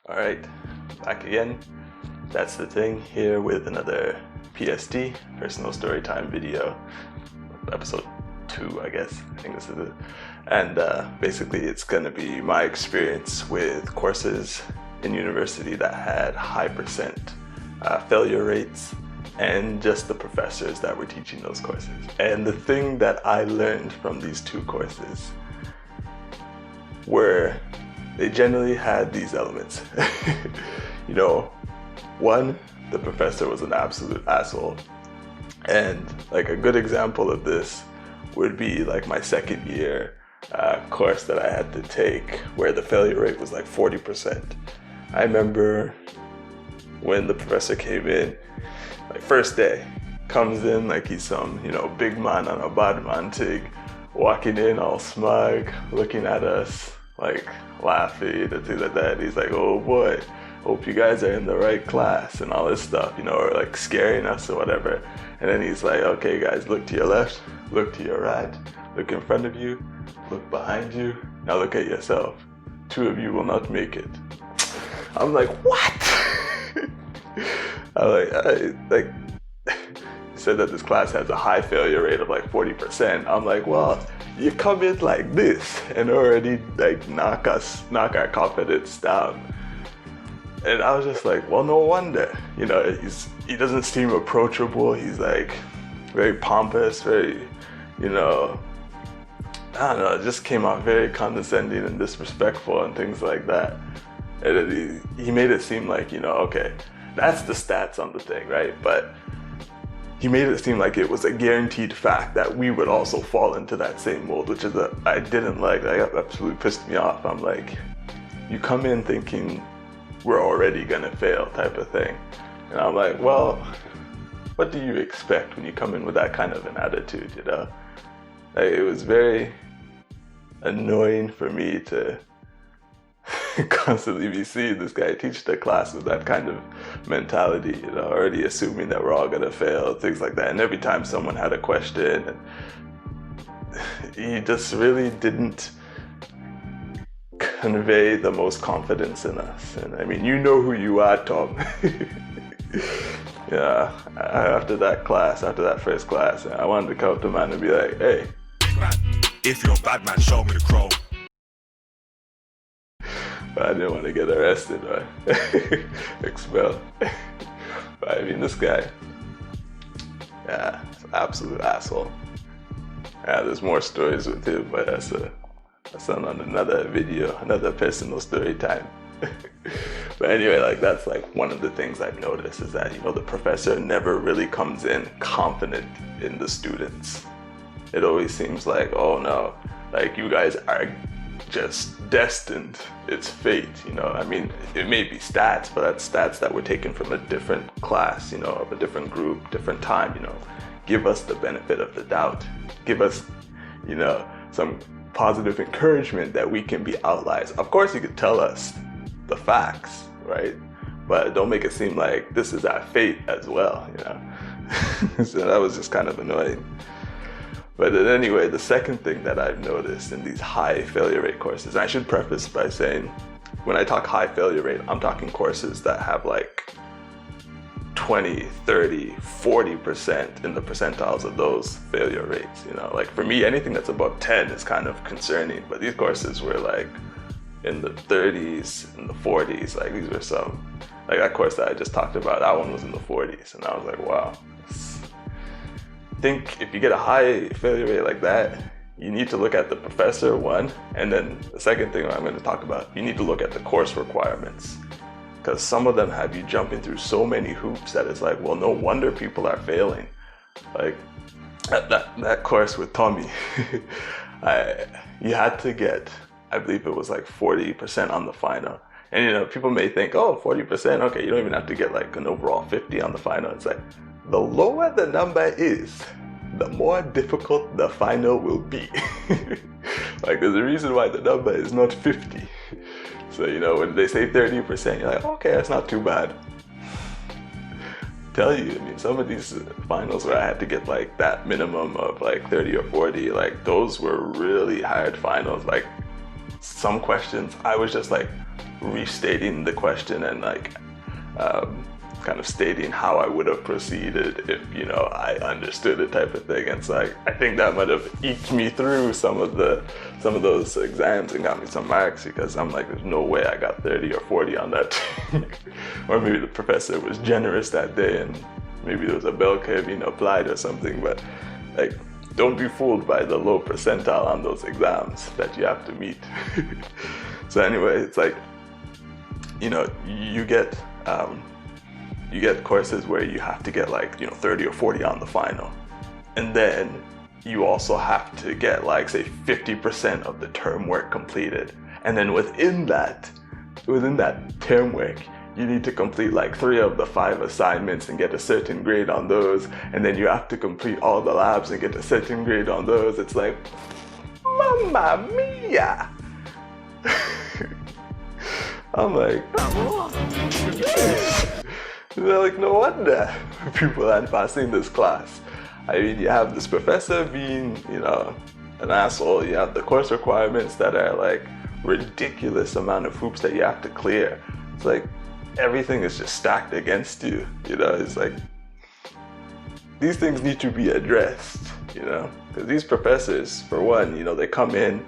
All right, back again. That's the thing, here with another PSD, personal storytime video, episode 2, I guess. I think this is it. And basically it's gonna be my experience with courses in university that had high percent failure rates, and just the professors that were teaching those courses. And the thing that I learned from these two courses were they generally had these elements. You know, one, the professor was an absolute asshole. And like a good example of this would be like my second year course that I had to take where the failure rate was like 40%. I remember when the professor came in, like first day, comes in like he's some, you know, big man on a bad man tig, walking in all smug, looking at us, like laughing and things like that. He's like, oh boy, hope you guys are in the right class and all this stuff, you know, or like scaring us or whatever. And then he's like, okay guys, look to your left, look to your right, look in front of you, look behind you, now look at yourself. 2 of you will not make it. I'm like, what? I he said that this class has a high failure rate of like 40%. I'm like, well, you come in like this and already like knock our confidence down. And I was just like, well, no wonder. You know, he doesn't seem approachable. He's like very pompous, very, you know, I don't know, it just came out very condescending and disrespectful and things like that. And he made it seem like, you know, okay, that's the stats on the thing, right? But he made it seem like it was a guaranteed fact that we would also fall into that same mold, which is I didn't like. That absolutely pissed me off. I'm like, you come in thinking we're already gonna fail type of thing. And I'm like, well, what do you expect when you come in with that kind of an attitude, you know? Like, it was very annoying for me to constantly be seeing this guy teach the class with that kind of mentality, you know, already assuming that we're all gonna fail, things like that. And every time someone had a question, he just really didn't convey the most confidence in us. And I mean, you know who you are, Tom. Yeah, after that first class, I wanted to come up to man and be like, hey, if you're a bad man, show me the crow. But I didn't want to get arrested or expelled. But I mean, this guy, yeah, it's an absolute asshole. Yeah, there's more stories with him, but that's on another video, another personal story time. But anyway, like that's like one of the things I've noticed is that, you know, the professor never really comes in confident in the students. It always seems like, oh no, like you guys are just destined, it's fate, you know. I mean, it may be stats, but that's stats that were taken from a different class, you know, of a different group, different time, you know. Give us the benefit of the doubt. Give us, you know, some positive encouragement that we can be outliers. Of course, you could tell us the facts, right? But don't make it seem like this is our fate as well, you know. So that was just kind of annoying. But then anyway, the second thing that I've noticed in these high failure rate courses, and I should preface by saying, when I talk high failure rate, I'm talking courses that have like 20, 30, 40% in the percentiles of those failure rates, you know. Like for me, anything that's above 10 is kind of concerning, but these courses were like in the 30s, in the 40s, like these were some, like that course that I just talked about, that one was in the 40s, and I was like, wow. I think if you get a high failure rate like that, you need to look at the professor, one, and then the second thing I'm going to talk about, you need to look at the course requirements, because some of them have you jumping through so many hoops that it's like, well, no wonder people are failing. Like that course with Tommy, you had to get, I believe it was like 40% on the final. And you know, people may think, oh, 40%, okay, you don't even have to get like an overall 50 on the final. It's like, the lower the number is, the more difficult the final will be. Like there's a reason why the number is not 50. So, you know, when they say 30%, you're like, okay, that's not too bad. Tell you, I mean, some of these finals where I had to get like that minimum of like 30 or 40, like those were really hard finals. Like some questions I was just like restating the question and like kind of stating how I would have proceeded if, you know, I understood it type of thing. And so I think that might have eked me through some of those exams and got me some marks, because I'm like, there's no way I got 30 or 40 on that. Or maybe the professor was generous that day and maybe there was a bell curve being applied or something. But like, don't be fooled by the low percentile on those exams that you have to meet. So anyway, it's like, you know, you get courses where you have to get like, you know, 30 or 40 on the final. And then you also have to get like, say, 50% of the term work completed. And then within that term work, you need to complete like 3 of the 5 assignments and get a certain grade on those. And then you have to complete all the labs and get a certain grade on those. It's like, mamma mia! I'm like, they're like, no wonder people aren't passing this class. I mean, you have this professor being, you know, an asshole. You have the course requirements that are like ridiculous amount of hoops that you have to clear. It's like everything is just stacked against you, you know. It's like these things need to be addressed, you know, because these professors, for one, you know, they come in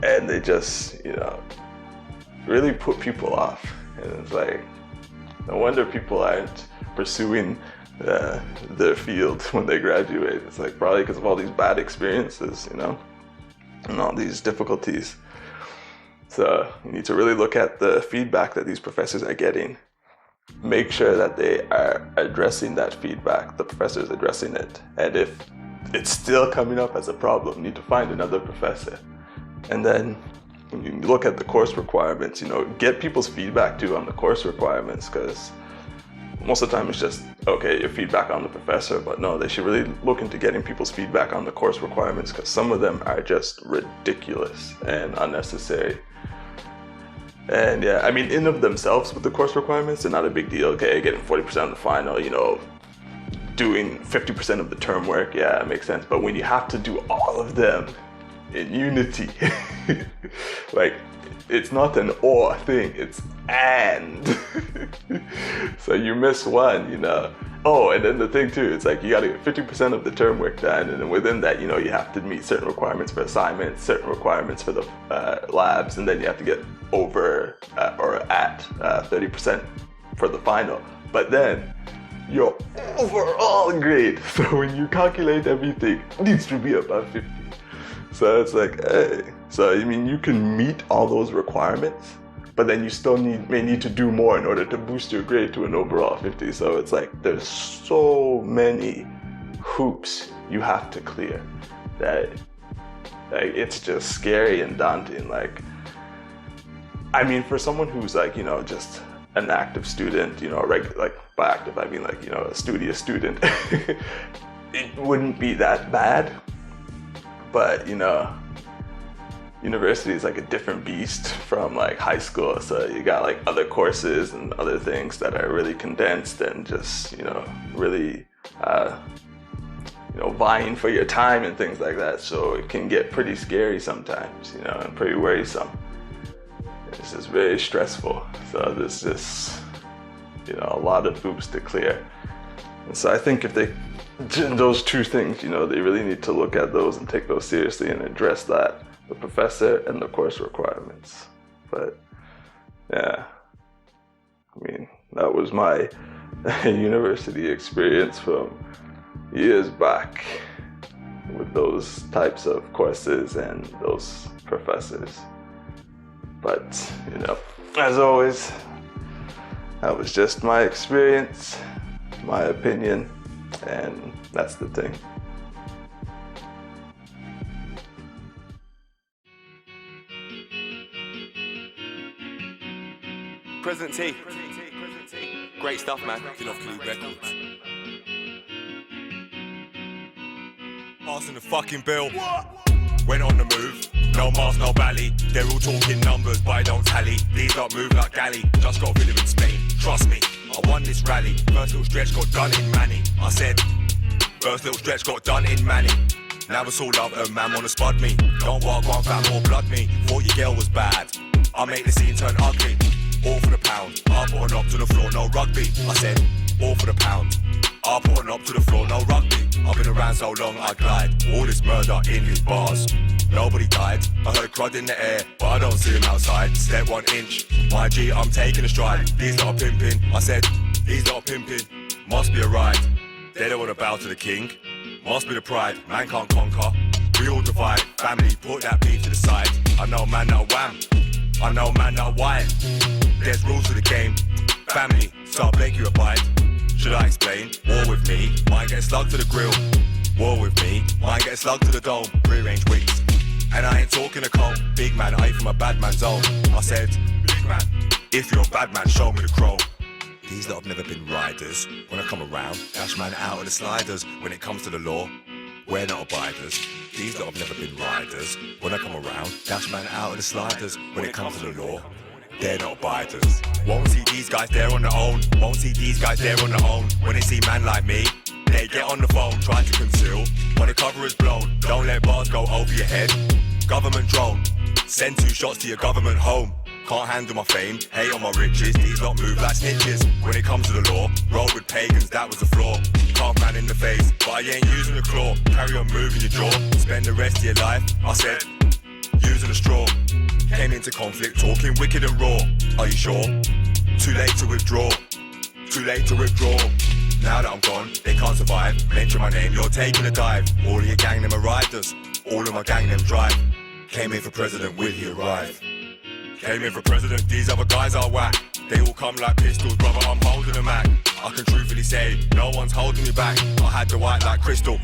and they just, you know, really put people off. And it's like, no wonder people aren't pursuing their field when they graduate. It's like probably because of all these bad experiences, you know, and all these difficulties. So you need to really look at the feedback that these professors are getting. Make sure that they are addressing that feedback, the professor is addressing it. And if it's still coming up as a problem, you need to find another professor. And then when you look at the course requirements, you know, get people's feedback too on the course requirements, because most of the time it's just, okay, your feedback on the professor, but no, they should really look into getting people's feedback on the course requirements, because some of them are just ridiculous and unnecessary. And yeah, I mean, in of themselves with the course requirements, they're not a big deal. Okay, getting 40% on the final, you know, doing 50% of the term work, yeah, it makes sense. But when you have to do all of them in unity, like, it's not an or thing, it's and. So you miss one, you know. Oh, and then the thing too, it's like you gotta get 50% of the term work done, and then within that, you know, you have to meet certain requirements for assignments, certain requirements for the labs, and then you have to get over or at 30% for the final. But then your overall grade, so when you calculate everything, needs to be above 50. So it's like, hey. So I mean, you can meet all those requirements, but then you still may need to do more in order to boost your grade to an overall 50. So it's like, there's so many hoops you have to clear that like, it's just scary and daunting. Like, I mean, for someone who's like, you know, just an active student, you know, like by active, I mean like, you know, a studious student, it wouldn't be that bad. But, you know, university is like a different beast from like high school. So you got like other courses and other things that are really condensed and just, you know, really, you know, vying for your time and things like that. So it can get pretty scary sometimes, you know, and pretty worrisome. It's just very stressful. So there's just, you know, a lot of hoops to clear. And so I think if they did those two things, you know, they really need to look at those and take those seriously and address that, the professor and the course requirements. But yeah, I mean, that was my university experience from years back with those types of courses and those professors. But, you know, as always, that was just my experience, my opinion, and that's the thing. Present T. Great stuff, man. Rocking off Clue Records. Passing the fucking bill. Went on the move. No Mars, no Bally. They're all talking numbers, but I don't tally. These don't move like galley. Just got rid of in Spain. Trust me, I won this rally. First little stretch got done in Manny. I said, first little stretch got done in Manny. Now it's all love and man wanna spud me. Don't walk one fam or blood me. Thought your girl was bad, I'll make the scene turn ugly. All for the pound, I'll put her knock to the floor, no rugby. I said, all for the pound, I'll put her knock to the floor, no rugby. I've been around so long I glide, all this murder in his bars. Nobody died, I heard crud in the air, but I don't see him outside. Step 1 inch, my G, I'm taking a stride. These lot are pimping, I said, these lot are pimping. Must be a ride, they don't wanna bow to the king. Must be the pride, man can't conquer. We all divide, family, put that beef to the side. I know man not wham, I know man not why. There's rules to the game, family, start Blake you abide. Should I explain? War with me, might get slugged to the grill. War with me, might get slugged to the dome. Pre-range wings, and I ain't talking a comb. Big man, I ain't from a bad man zone. I said, big man, if you're a bad man, show me the crow. These lot have never been riders. When I come around, dash man out of the sliders. When it comes to the law, we're not abiders. These lot have never been riders. When I come around, dash man out of the sliders. When it comes to the law, they're not abiders. Won't see these guys there on their own. Won't see these guys there on their own. When they see man like me, they get on the phone, try to conceal. When the cover is blown, don't let bars go over your head. Government drone, send 2 shots to your government home. Can't handle my fame, hate on my riches. These lot move like snitches. When it comes to the law, roll with pagans, that was the flaw. Can't man in the face, but I ain't using the claw. Carry on moving your jaw, spend the rest of your life, I said, using a straw. Came into conflict, talking wicked and raw. Are you sure? Too late to withdraw. Too late to withdraw. Now that I'm gone, they can't survive. Mention my name, you're taking a dive. All of your gang, them are riders. All of my gang, them drive. Came in for president, will he arrive? Came in for president, these other guys are whack. They all come like pistols, brother, I'm holding them back. I can truthfully say, no one's holding me back. I had the white like crystal.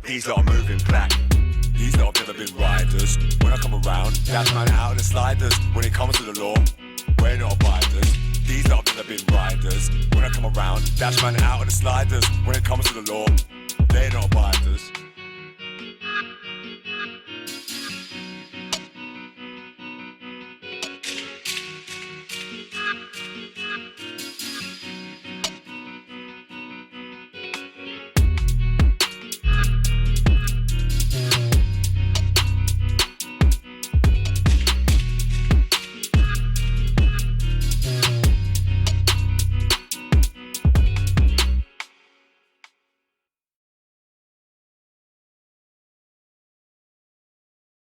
These lot are moving black. These lot have never been riders. When I come around, dash man out of the sliders. When it comes to the law, we're not abiders. These lot have never been riders. When I come around, dash man out of the sliders. When it comes to the law, they're not abiders.